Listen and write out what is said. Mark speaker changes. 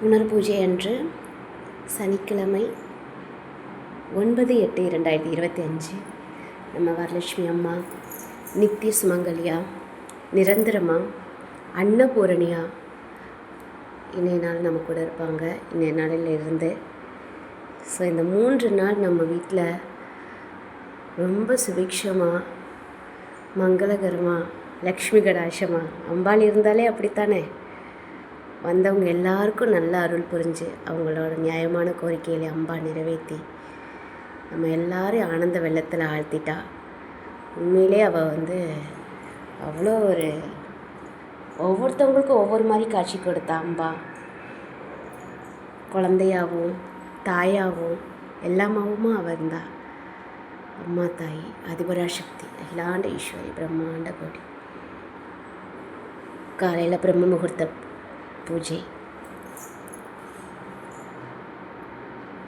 Speaker 1: புனர்பூஜை அன்று சனிக்கிழமை 9/8/2025 நம்ம வரலட்சுமி அம்மா நித்திய சுமங்கலியா, நிரந்தரமா, அன்னபூரணியா இன்றைய நாள் நம்ம கூட இருப்பாங்க. இன்றைய நாளிலிருந்து ஸோ இந்த 3 நாள் நம்ம வீட்டில் ரொம்ப சுபிக்ஷமாக, மங்களகரமாக, லக்ஷ்மி கடாட்சமாக, அம்பாள் இருந்தாலே அப்படித்தானே, வந்தவங்க எல்லாருக்கும் நல்ல அருள் புரிஞ்சு அவங்களோட நியாயமான கோரிக்கைகளை அம்பா நிறைவேற்றி நம்ம எல்லாரையும் ஆனந்த வெள்ளத்தில் ஆழ்த்திட்டா. உண்மையிலே அவள் அவ்வளோ ஒவ்வொருத்தவங்களுக்கும் ஒவ்வொரு மாதிரி காட்சி கொடுத்தா. அம்பா குழந்தையாகவும் தாயாகவும் எல்லாமாவும் அவள் இருந்தா. அம்மா தாய், அதிபராசக்தி, அகிலாண்ட ஈஸ்வரி, பிரம்மாண்ட கோடி. காலையில் பிரம்ம முகூர்த்த பூஜை.